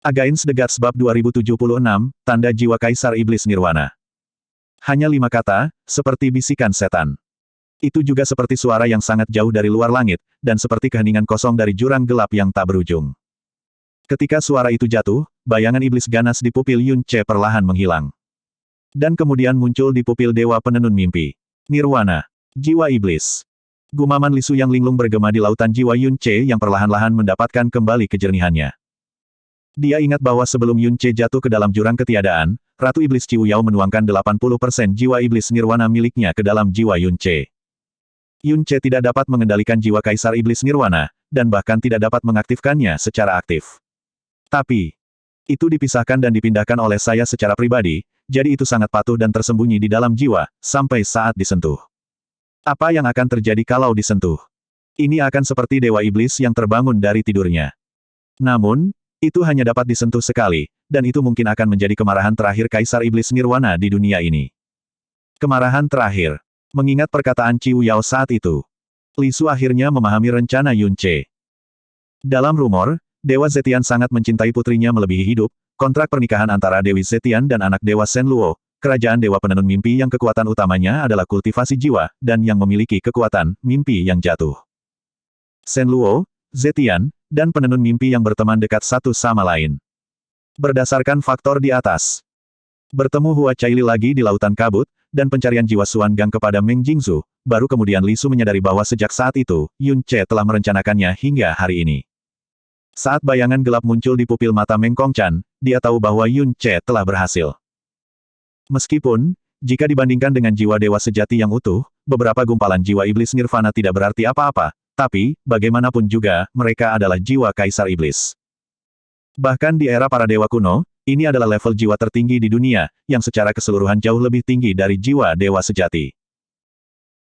Against the Gods bab 2076, Tanda Jiwa Kaisar Iblis Nirwana. Hanya 5 kata, seperti bisikan setan. Itu juga seperti suara yang sangat jauh dari luar langit, dan seperti keheningan kosong dari jurang gelap yang tak berujung. Ketika suara itu jatuh, bayangan iblis ganas di pupil Yun Ce perlahan menghilang. Dan kemudian muncul di pupil Dewa Penenun Mimpi. Nirwana. Jiwa Iblis. Gumaman Lisu yang linglung bergema di lautan jiwa Yun Ce yang perlahan-lahan mendapatkan kembali kejernihannya. Dia ingat bahwa sebelum Yun Ce jatuh ke dalam jurang ketiadaan, Ratu Iblis Ciu Yao menuangkan 80% jiwa iblis nirwana miliknya ke dalam jiwa Yun Ce. Yun Ce tidak dapat mengendalikan jiwa Kaisar Iblis Nirwana, dan bahkan tidak dapat mengaktifkannya secara aktif. Tapi, itu dipisahkan dan dipindahkan oleh saya secara pribadi, jadi itu sangat patuh dan tersembunyi di dalam jiwa, sampai saat disentuh. Apa yang akan terjadi kalau disentuh? Ini akan seperti Dewa Iblis yang terbangun dari tidurnya. Namun, itu hanya dapat disentuh sekali, dan itu mungkin akan menjadi kemarahan terakhir Kaisar Iblis Nirwana di dunia ini. Kemarahan terakhir. Mengingat perkataan Ciu Yao saat itu, Li Su akhirnya memahami rencana Yun Ce. Dalam rumor, Dewa Zetian sangat mencintai putrinya melebihi hidup, kontrak pernikahan antara Dewi Zetian dan anak Dewa Shen Luo, kerajaan Dewa Penenun Mimpi yang kekuatan utamanya adalah kultivasi jiwa, dan yang memiliki kekuatan mimpi yang jatuh. Shen Luo, Zetian, dan penenun mimpi yang berteman dekat satu sama lain. Berdasarkan faktor di atas, bertemu Hua Caili lagi di lautan kabut, dan pencarian jiwa Xuan Gang kepada Meng Jingzhu, baru kemudian Li Su menyadari bahwa sejak saat itu, Yun Ce telah merencanakannya hingga hari ini. Saat bayangan gelap muncul di pupil mata Meng Kongchan, dia tahu bahwa Yun Ce telah berhasil. Meskipun, jika dibandingkan dengan jiwa dewa sejati yang utuh, beberapa gumpalan jiwa iblis nirvana tidak berarti apa-apa, tapi, bagaimanapun juga, mereka adalah jiwa Kaisar Iblis. Bahkan di era para dewa kuno, ini adalah level jiwa tertinggi di dunia, yang secara keseluruhan jauh lebih tinggi dari jiwa dewa sejati.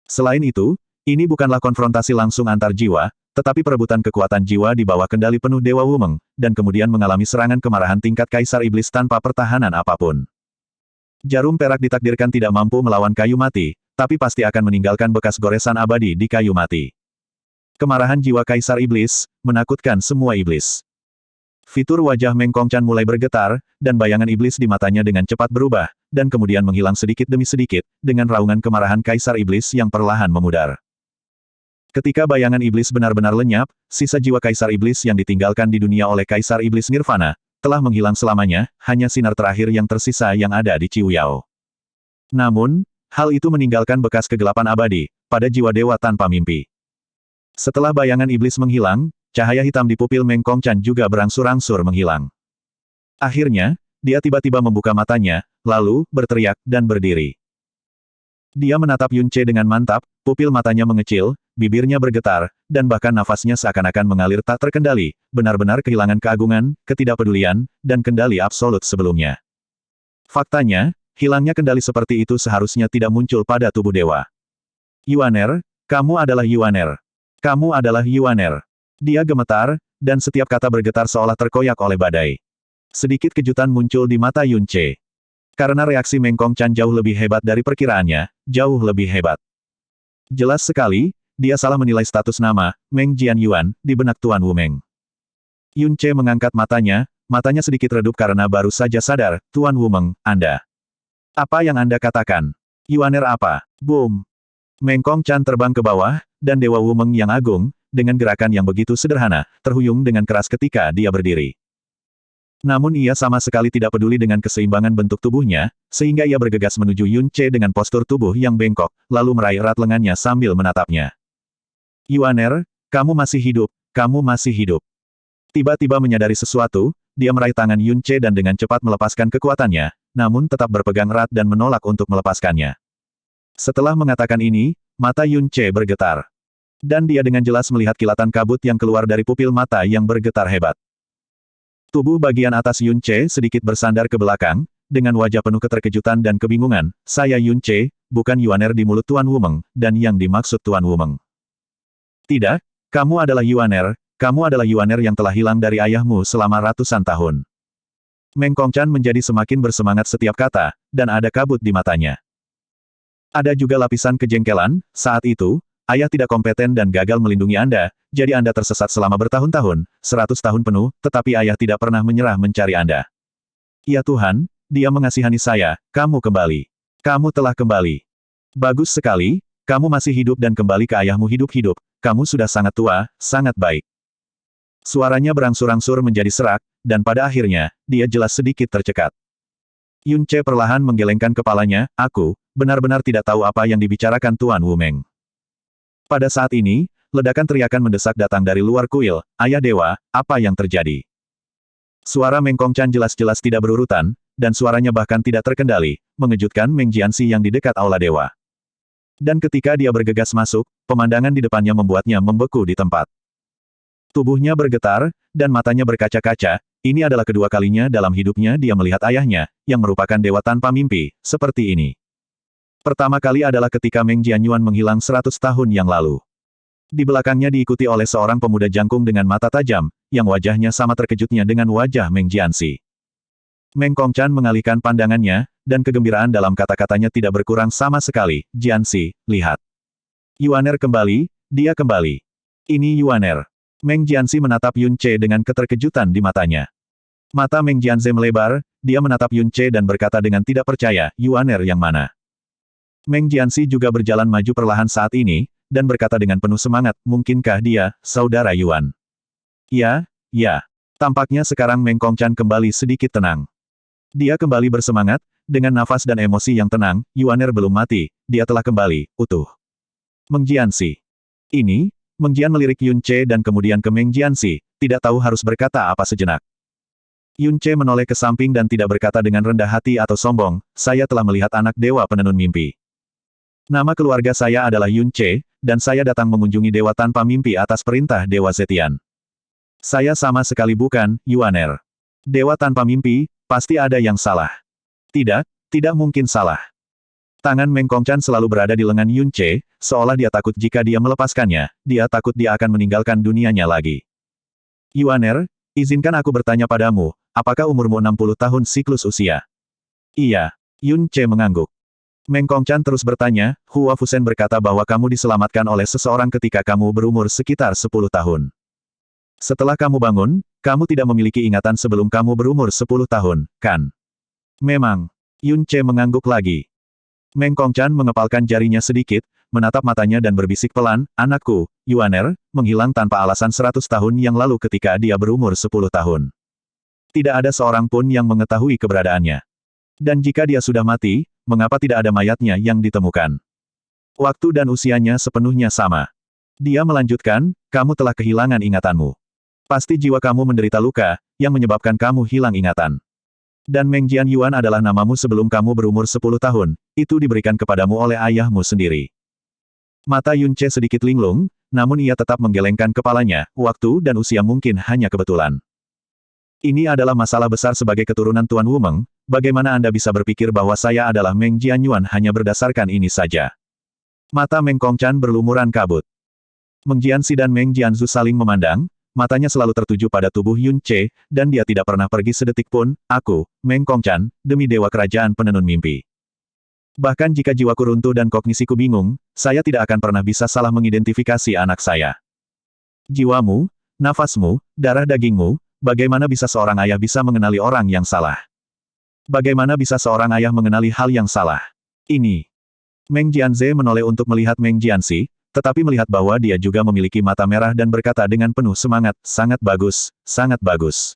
Selain itu, ini bukanlah konfrontasi langsung antar jiwa, tetapi perebutan kekuatan jiwa di bawah kendali penuh Dewa Wumeng, dan kemudian mengalami serangan kemarahan tingkat Kaisar Iblis tanpa pertahanan apapun. Jarum perak ditakdirkan tidak mampu melawan kayu mati, tapi pasti akan meninggalkan bekas goresan abadi di kayu mati. Kemarahan jiwa Kaisar Iblis, menakutkan semua iblis. Fitur wajah Meng Kongchan mulai bergetar, dan bayangan iblis di matanya dengan cepat berubah, dan kemudian menghilang sedikit demi sedikit, dengan raungan kemarahan Kaisar Iblis yang perlahan memudar. Ketika bayangan iblis benar-benar lenyap, sisa jiwa Kaisar Iblis yang ditinggalkan di dunia oleh Kaisar Iblis Nirvana, telah menghilang selamanya, hanya sinar terakhir yang tersisa yang ada di Ciu Yao. Namun, hal itu meninggalkan bekas kegelapan abadi, pada jiwa dewa tanpa mimpi. Setelah bayangan iblis menghilang, cahaya hitam di pupil Meng Kongchan juga berangsur-angsur menghilang. Akhirnya, dia tiba-tiba membuka matanya, lalu, berteriak, dan berdiri. Dia menatap Yun Ce dengan mantap, pupil matanya mengecil, bibirnya bergetar, dan bahkan nafasnya seakan-akan mengalir tak terkendali, benar-benar kehilangan keagungan, ketidakpedulian, dan kendali absolut sebelumnya. Faktanya, hilangnya kendali seperti itu seharusnya tidak muncul pada tubuh dewa. Yuaner, kamu adalah Yuaner. Kamu adalah Yuaner. Dia gemetar, dan setiap kata bergetar seolah terkoyak oleh badai. Sedikit kejutan muncul di mata Yun Ce. Karena reaksi Meng Kongchan jauh lebih hebat dari perkiraannya, jauh lebih hebat. Jelas sekali, dia salah menilai status nama, Meng Jian Yuan, di benak Tuan Wu Meng. Yun Ce mengangkat matanya sedikit redup karena baru saja sadar, Tuan Wu Meng, Anda. Apa yang Anda katakan? Yuaner apa? Boom! Meng Kongchan terbang ke bawah, dan Dewa Wu Meng yang agung, dengan gerakan yang begitu sederhana, terhuyung dengan keras ketika dia berdiri. Namun ia sama sekali tidak peduli dengan keseimbangan bentuk tubuhnya, sehingga ia bergegas menuju Yun Ce dengan postur tubuh yang bengkok, lalu meraih erat lengannya sambil menatapnya. Yuaner, kamu masih hidup, kamu masih hidup. Tiba-tiba menyadari sesuatu, dia meraih tangan Yun Ce dan dengan cepat melepaskan kekuatannya, namun tetap berpegang erat dan menolak untuk melepaskannya. Setelah mengatakan ini, mata Yun Ce bergetar. Dan dia dengan jelas melihat kilatan kabut yang keluar dari pupil mata yang bergetar hebat. Tubuh bagian atas Yun Ce sedikit bersandar ke belakang, dengan wajah penuh keterkejutan dan kebingungan, saya Yun Ce, bukan Yuaner di mulut Tuan Wu Meng, dan yang dimaksud Tuan Wu Meng. Tidak, kamu adalah Yuaner yang telah hilang dari ayahmu selama ratusan tahun. Meng Kongchan menjadi semakin bersemangat setiap kata, dan ada kabut di matanya. Ada juga lapisan kejengkelan, saat itu, ayah tidak kompeten dan gagal melindungi Anda, jadi Anda tersesat selama bertahun-tahun, 100 tahun penuh, tetapi ayah tidak pernah menyerah mencari Anda. Ya Tuhan, Dia mengasihani saya, kamu kembali. Kamu telah kembali. Bagus sekali, kamu masih hidup dan kembali ke ayahmu hidup-hidup, kamu sudah sangat tua, sangat baik. Suaranya berangsur-angsur menjadi serak, dan pada akhirnya, dia jelas sedikit tercekat. Yun Ce perlahan menggelengkan kepalanya, aku, benar-benar tidak tahu apa yang dibicarakan Tuan Wu Meng. Pada saat ini, ledakan teriakan mendesak datang dari luar kuil, ayah dewa, apa yang terjadi? Suara Meng Kongchan jelas-jelas tidak berurutan, dan suaranya bahkan tidak terkendali, mengejutkan Meng Jianxi yang di dekat aula dewa. Dan ketika dia bergegas masuk, pemandangan di depannya membuatnya membeku di tempat. Tubuhnya bergetar, dan matanya berkaca-kaca, ini adalah kedua kalinya dalam hidupnya dia melihat ayahnya, yang merupakan dewa tanpa mimpi, seperti ini. Pertama kali adalah ketika Meng Jianyuan menghilang 100 tahun yang lalu. Di belakangnya diikuti oleh seorang pemuda jangkung dengan mata tajam, yang wajahnya sama terkejutnya dengan wajah Meng Jianxi. Meng Kongchan mengalihkan pandangannya, dan kegembiraan dalam kata-katanya tidak berkurang sama sekali, Jianxi, lihat. Yuaner kembali, dia kembali. Ini Yuaner. Meng Jianxi menatap Yun Ce dengan keterkejutan di matanya. Mata Meng Jianze melebar, dia menatap Yun Ce dan berkata dengan tidak percaya, Yuaner yang mana? Meng Jianxi juga berjalan maju perlahan saat ini, dan berkata dengan penuh semangat, mungkinkah dia, saudara Yuan? Ya, ya. Tampaknya sekarang Meng Kongchan kembali sedikit tenang. Dia kembali bersemangat, dengan nafas dan emosi yang tenang, Yuaner belum mati, dia telah kembali, utuh. Meng Jianxi. Ini, Meng Jian melirik Yun Ce dan kemudian ke Meng Jianxi, tidak tahu harus berkata apa sejenak. Yun Ce menoleh ke samping dan tidak berkata dengan rendah hati atau sombong, saya telah melihat anak dewa penenun mimpi. Nama keluarga saya adalah Yun Ce, dan saya datang mengunjungi dewa tanpa mimpi atas perintah Dewa Zetian. Saya sama sekali bukan, Yuaner. Dewa tanpa mimpi, pasti ada yang salah. Tidak, tidak mungkin salah. Tangan Meng Kongchan selalu berada di lengan Yun Ce, seolah dia takut jika dia melepaskannya, dia takut dia akan meninggalkan dunianya lagi. Yuaner, izinkan aku bertanya padamu, apakah umurmu 60 tahun siklus usia? Iya. Yun Ce mengangguk. Meng Kongchan terus bertanya, Hua Fusen berkata bahwa kamu diselamatkan oleh seseorang ketika kamu berumur sekitar 10 tahun. Setelah kamu bangun, kamu tidak memiliki ingatan sebelum kamu berumur 10 tahun, kan? Memang. Yun Ce mengangguk lagi. Meng Kongchan mengepalkan jarinya sedikit, menatap matanya dan berbisik pelan, anakku, Yuaner, menghilang tanpa alasan 100 tahun yang lalu ketika dia berumur 10 tahun. Tidak ada seorang pun yang mengetahui keberadaannya. Dan jika dia sudah mati, mengapa tidak ada mayatnya yang ditemukan? Waktu dan usianya sepenuhnya sama. Dia melanjutkan, kamu telah kehilangan ingatanmu. Pasti jiwa kamu menderita luka, yang menyebabkan kamu hilang ingatan. Dan Meng Jianyuan adalah namamu sebelum kamu berumur 10 tahun, itu diberikan kepadamu oleh ayahmu sendiri. Mata Yun Ce sedikit linglung, namun ia tetap menggelengkan kepalanya, waktu dan usia mungkin hanya kebetulan. Ini adalah masalah besar sebagai keturunan Tuan Wu Meng, bagaimana Anda bisa berpikir bahwa saya adalah Meng Jianyuan hanya berdasarkan ini saja? Mata Meng Kongchan berlumuran kabut. Meng Jianxi dan Meng Jianzu saling memandang, matanya selalu tertuju pada tubuh Yun Ce, dan dia tidak pernah pergi sedetik pun, aku, Meng Kongchan, demi dewa kerajaan penenun mimpi. Bahkan jika jiwaku runtuh dan kognisiku bingung, saya tidak akan pernah bisa salah mengidentifikasi anak saya. Jiwamu, nafasmu, darah dagingmu, bagaimana bisa seorang ayah bisa mengenali orang yang salah? Bagaimana bisa seorang ayah mengenali hal yang salah? Ini. Meng Jianze menoleh untuk melihat Meng Jianxi, tetapi melihat bahwa dia juga memiliki mata merah dan berkata dengan penuh semangat, sangat bagus, sangat bagus.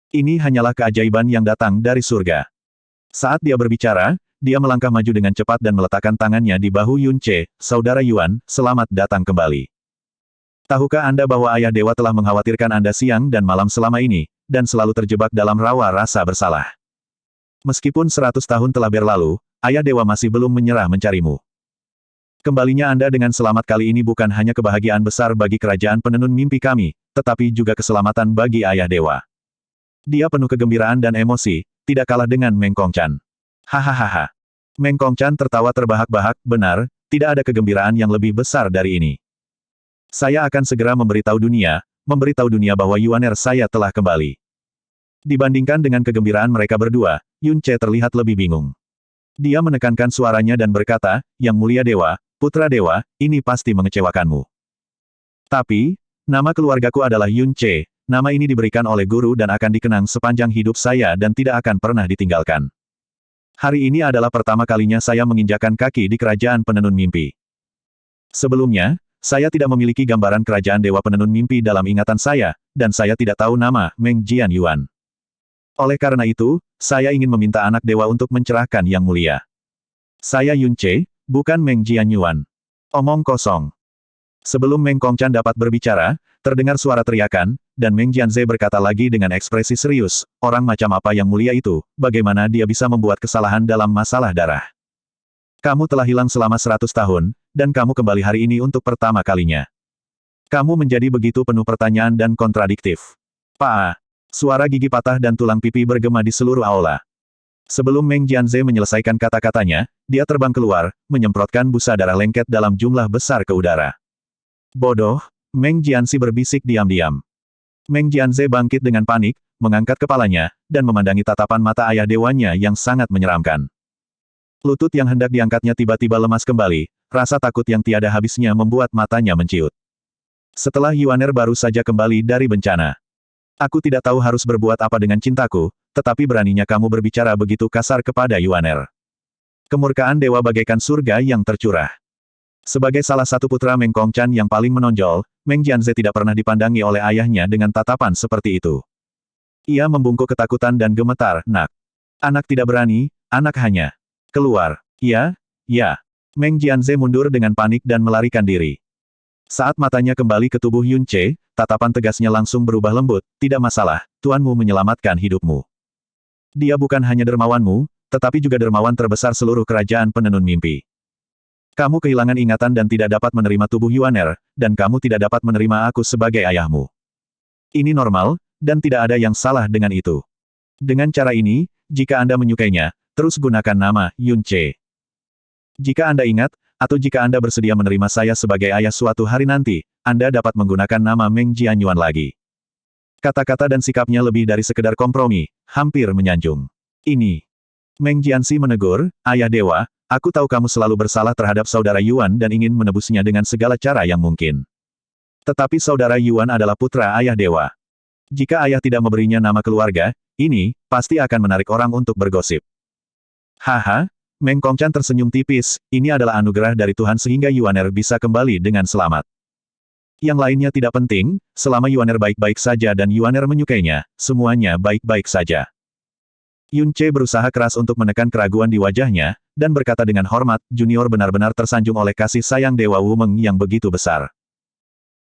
Ini hanyalah keajaiban yang datang dari surga. Saat dia berbicara, dia melangkah maju dengan cepat dan meletakkan tangannya di bahu Yun Ce, saudara Yuan, selamat datang kembali. Tahukah Anda bahwa ayah dewa telah mengkhawatirkan Anda siang dan malam selama ini, dan selalu terjebak dalam rawa rasa bersalah. Meskipun 100 tahun telah berlalu, ayah dewa masih belum menyerah mencarimu. Kembalinya Anda dengan selamat kali ini bukan hanya kebahagiaan besar bagi kerajaan penenun mimpi kami, tetapi juga keselamatan bagi ayah dewa. Dia penuh kegembiraan dan emosi, tidak kalah dengan Meng Kongchan. Hahaha. Meng Kongchan tertawa terbahak-bahak, benar, tidak ada kegembiraan yang lebih besar dari ini. Saya akan segera memberitahu dunia bahwa Yuaner saya telah kembali. Dibandingkan dengan kegembiraan mereka berdua, Yun Ce terlihat lebih bingung. Dia menekankan suaranya dan berkata, Yang Mulia Dewa, putra dewa, ini pasti mengecewakanmu. Tapi, nama keluargaku adalah Yun Ce, nama ini diberikan oleh guru dan akan dikenang sepanjang hidup saya dan tidak akan pernah ditinggalkan. Hari ini adalah pertama kalinya saya menginjakkan kaki di kerajaan penenun mimpi. Sebelumnya, saya tidak memiliki gambaran kerajaan dewa penenun mimpi dalam ingatan saya, dan saya tidak tahu nama Meng Jianyuan. Oleh karena itu, saya ingin meminta anak dewa untuk mencerahkan yang mulia. Saya Yun Ce, bukan Meng Jianyuan. Omong kosong. Sebelum Meng Kongchan dapat berbicara, terdengar suara teriakan, dan Meng Jianze berkata lagi dengan ekspresi serius, orang macam apa yang mulia itu, bagaimana dia bisa membuat kesalahan dalam masalah darah. Kamu telah hilang selama 100 tahun, dan kamu kembali hari ini untuk pertama kalinya. Kamu menjadi begitu penuh pertanyaan dan kontradiktif. Pak! Suara gigi patah dan tulang pipi bergema di seluruh aula. Sebelum Meng Jianze menyelesaikan kata-katanya, dia terbang keluar, menyemprotkan busa darah lengket dalam jumlah besar ke udara. Bodoh, Meng Jianzi berbisik diam-diam. Meng Jianze bangkit dengan panik, mengangkat kepalanya, dan memandangi tatapan mata ayah dewanya yang sangat menyeramkan. Lutut yang hendak diangkatnya tiba-tiba lemas kembali, rasa takut yang tiada habisnya membuat matanya menciut. Setelah Yuaner baru saja kembali dari bencana. Aku tidak tahu harus berbuat apa dengan cintaku, tetapi beraninya kamu berbicara begitu kasar kepada Yuaner. Kemurkaan dewa bagaikan surga yang tercurah. Sebagai salah satu putra Meng Kongchan yang paling menonjol, Meng Jianze tidak pernah dipandangi oleh ayahnya dengan tatapan seperti itu. Ia membungkuk ketakutan dan gemetar, nak. Anak tidak berani, anak hanya. Keluar. Ya, ya. Meng Jianze mundur dengan panik dan melarikan diri. Saat matanya kembali ke tubuh Yun Ce, tatapan tegasnya langsung berubah lembut, tidak masalah, tuanmu menyelamatkan hidupmu. Dia bukan hanya dermawanmu, tetapi juga dermawan terbesar seluruh kerajaan penenun mimpi. Kamu kehilangan ingatan dan tidak dapat menerima tubuh Yuaner, dan kamu tidak dapat menerima aku sebagai ayahmu. Ini normal, dan tidak ada yang salah dengan itu. Dengan cara ini, jika Anda menyukainya, terus gunakan nama Yun Ce. Jika Anda ingat, atau jika Anda bersedia menerima saya sebagai ayah suatu hari nanti, Anda dapat menggunakan nama Meng Jianyuan lagi. Kata-kata dan sikapnya lebih dari sekedar kompromi, hampir menyanjung. Ini. Meng Jianzi menegur, ayah dewa, aku tahu kamu selalu bersalah terhadap saudara Yuan dan ingin menebusnya dengan segala cara yang mungkin. Tetapi saudara Yuan adalah putra ayah dewa. Jika ayah tidak memberinya nama keluarga, ini, pasti akan menarik orang untuk bergosip. Haha, Meng Kongchan tersenyum tipis, ini adalah anugerah dari Tuhan sehingga Yuaner bisa kembali dengan selamat. Yang lainnya tidak penting, selama Yuaner baik-baik saja dan Yuaner menyukainya, semuanya baik-baik saja. Yun Ce berusaha keras untuk menekan keraguan di wajahnya, dan berkata dengan hormat, junior benar-benar tersanjung oleh kasih sayang Dewa Wumeng yang begitu besar.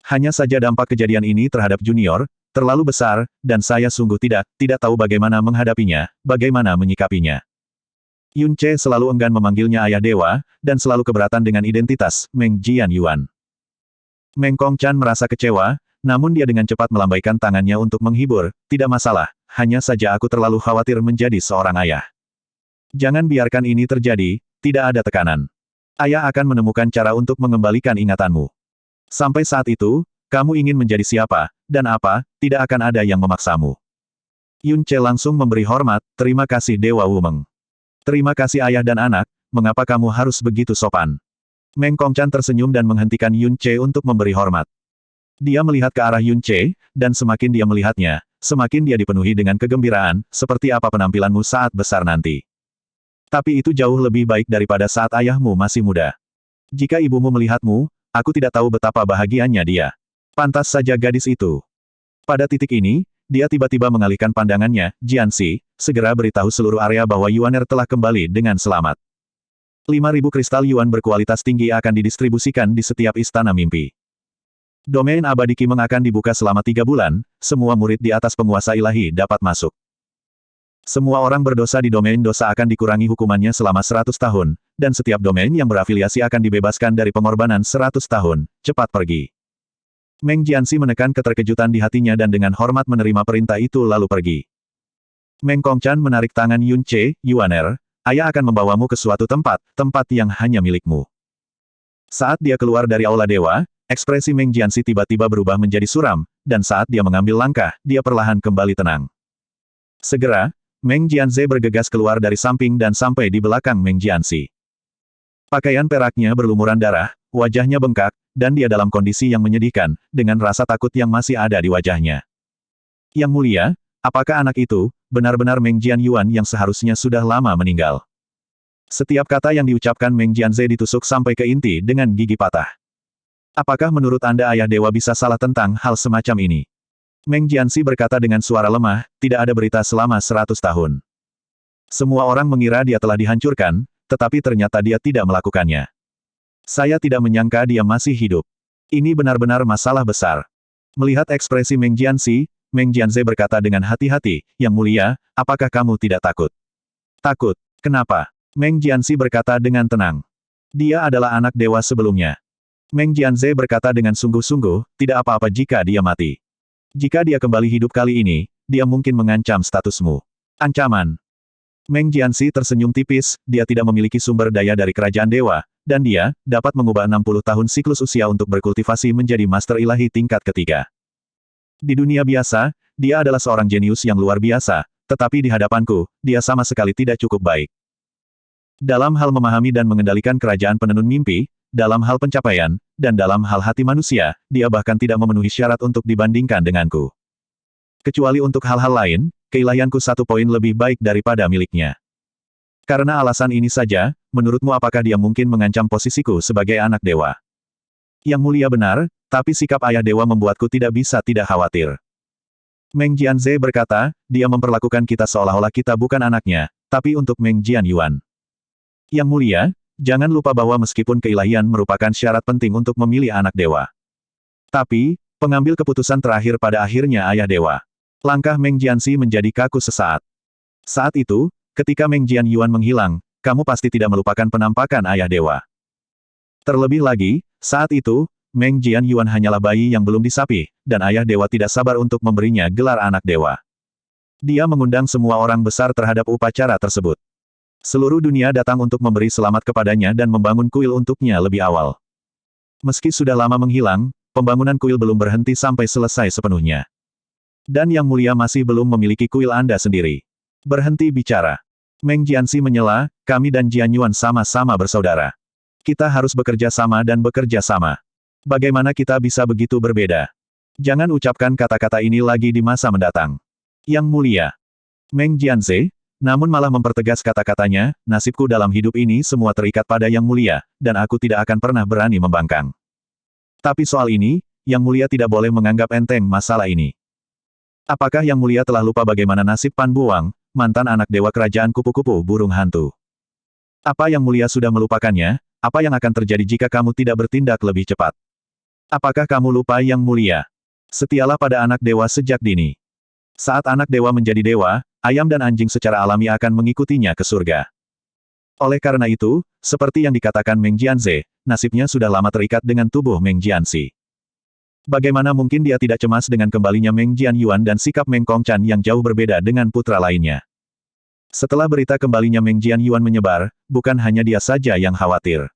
Hanya saja dampak kejadian ini terhadap junior, terlalu besar, dan saya sungguh tidak tahu bagaimana menghadapinya, bagaimana menyikapinya. Yun Ce selalu enggan memanggilnya ayah dewa, dan selalu keberatan dengan identitas, Meng Jianyuan. Meng Kongchan merasa kecewa, namun dia dengan cepat melambaikan tangannya untuk menghibur, tidak masalah, hanya saja aku terlalu khawatir menjadi seorang ayah. Jangan biarkan ini terjadi, tidak ada tekanan. Ayah akan menemukan cara untuk mengembalikan ingatanmu. Sampai saat itu, kamu ingin menjadi siapa, dan apa, tidak akan ada yang memaksamu. Yun Ce langsung memberi hormat, terima kasih Dewa Wumeng. Terima kasih ayah dan anak, mengapa kamu harus begitu sopan? Meng Kongchan tersenyum dan menghentikan Yun Ce untuk memberi hormat. Dia melihat ke arah Yun Ce, dan semakin dia melihatnya, semakin dia dipenuhi dengan kegembiraan, seperti apa penampilanmu saat besar nanti. Tapi itu jauh lebih baik daripada saat ayahmu masih muda. Jika ibumu melihatmu, aku tidak tahu betapa bahagianya dia. Pantas saja gadis itu. Pada titik ini, dia tiba-tiba mengalihkan pandangannya, Jianzi, segera beritahu seluruh area bahwa Yuaner telah kembali dengan selamat. 5.000 kristal Yuan berkualitas tinggi akan didistribusikan di setiap istana mimpi. Domain abadi Qimeng akan dibuka selama 3 bulan, semua murid di atas penguasa ilahi dapat masuk. Semua orang berdosa di domain dosa akan dikurangi hukumannya selama 100 tahun, dan setiap domain yang berafiliasi akan dibebaskan dari pengorbanan 100 tahun, cepat pergi. Meng Jianzi menekan keterkejutan di hatinya dan dengan hormat menerima perintah itu lalu pergi. Meng Kongchan menarik tangan Yun Ce, Yuaner, ayah akan membawamu ke suatu tempat yang hanya milikmu. Saat dia keluar dari aula dewa, ekspresi Meng Jianzi tiba-tiba berubah menjadi suram, dan saat dia mengambil langkah, dia perlahan kembali tenang. Segera, Meng Jianze bergegas keluar dari samping dan sampai di belakang Meng Jianzi. Pakaian peraknya berlumuran darah, wajahnya bengkak, dan dia dalam kondisi yang menyedihkan, dengan rasa takut yang masih ada di wajahnya. Yang mulia, apakah anak itu, benar-benar Meng Jianyuan yang seharusnya sudah lama meninggal? Setiap kata yang diucapkan Meng Jianze ditusuk sampai ke inti dengan gigi patah. Apakah menurut Anda ayah dewa bisa salah tentang hal semacam ini? Meng Jianxi berkata dengan suara lemah, tidak ada berita selama 100 tahun. Semua orang mengira dia telah dihancurkan, tetapi ternyata dia tidak melakukannya. Saya tidak menyangka dia masih hidup. Ini benar-benar masalah besar. Melihat ekspresi Meng Jianxi, Meng Jianze berkata dengan hati-hati, Yang mulia, apakah kamu tidak takut? Takut? Kenapa? Meng Jianxi berkata dengan tenang. Dia adalah anak dewa sebelumnya. Meng Jianze berkata dengan sungguh-sungguh, tidak apa-apa jika dia mati. Jika dia kembali hidup kali ini, dia mungkin mengancam statusmu. Ancaman. Meng Jianxi tersenyum tipis, dia tidak memiliki sumber daya dari kerajaan dewa, dan dia dapat mengubah 60 tahun siklus usia untuk berkultivasi menjadi master ilahi tingkat ketiga. Di dunia biasa, dia adalah seorang jenius yang luar biasa, tetapi di hadapanku, dia sama sekali tidak cukup baik. Dalam hal memahami dan mengendalikan kerajaan penenun mimpi, dalam hal pencapaian, dan dalam hal hati manusia, dia bahkan tidak memenuhi syarat untuk dibandingkan denganku. Kecuali untuk hal-hal lain, keilahianku 1 poin lebih baik daripada miliknya. Karena alasan ini saja, menurutmu apakah dia mungkin mengancam posisiku sebagai anak dewa? Yang mulia benar, tapi sikap ayah dewa membuatku tidak bisa tidak khawatir. Meng Jianze berkata, dia memperlakukan kita seolah-olah kita bukan anaknya, tapi untuk Meng Jianyuan. Yang mulia, jangan lupa bahwa meskipun keilahian merupakan syarat penting untuk memilih anak dewa. Tapi, pengambil keputusan terakhir pada akhirnya ayah dewa. Langkah Meng Jianxi menjadi kaku sesaat. Saat itu, ketika Meng Jianyuan menghilang, kamu pasti tidak melupakan penampakan ayah dewa. Terlebih lagi, saat itu, Meng Jianyuan hanyalah bayi yang belum disapih, dan ayah dewa tidak sabar untuk memberinya gelar anak dewa. Dia mengundang semua orang besar terhadap upacara tersebut. Seluruh dunia datang untuk memberi selamat kepadanya dan membangun kuil untuknya lebih awal. Meski sudah lama menghilang, pembangunan kuil belum berhenti sampai selesai sepenuhnya. Dan Yang Mulia masih belum memiliki kuil Anda sendiri. Berhenti bicara. Meng Jianxi menyela, kami dan Jianyuan sama-sama bersaudara. Kita harus bekerja sama dan bekerja sama. Bagaimana kita bisa begitu berbeda? Jangan ucapkan kata-kata ini lagi di masa mendatang. Yang Mulia. Meng Jianxi, namun malah mempertegas kata-katanya, nasibku dalam hidup ini semua terikat pada Yang Mulia, dan aku tidak akan pernah berani membangkang. Tapi soal ini, Yang Mulia tidak boleh menganggap enteng masalah ini. Apakah Yang Mulia telah lupa bagaimana nasib Pan Buang, mantan anak dewa kerajaan kupu-kupu burung hantu? Apa Yang Mulia sudah melupakannya? Apa yang akan terjadi jika kamu tidak bertindak lebih cepat? Apakah kamu lupa Yang Mulia? Setialah pada anak dewa sejak dini. Saat anak dewa menjadi dewa, ayam dan anjing secara alami akan mengikutinya ke surga. Oleh karena itu, seperti yang dikatakan Meng Jianze, nasibnya sudah lama terikat dengan tubuh Meng Jianxi. Bagaimana mungkin dia tidak cemas dengan kembalinya Meng Jianyuan dan sikap Meng Kongchan yang jauh berbeda dengan putra lainnya? Setelah berita kembalinya Meng Jianyuan menyebar, bukan hanya dia saja yang khawatir.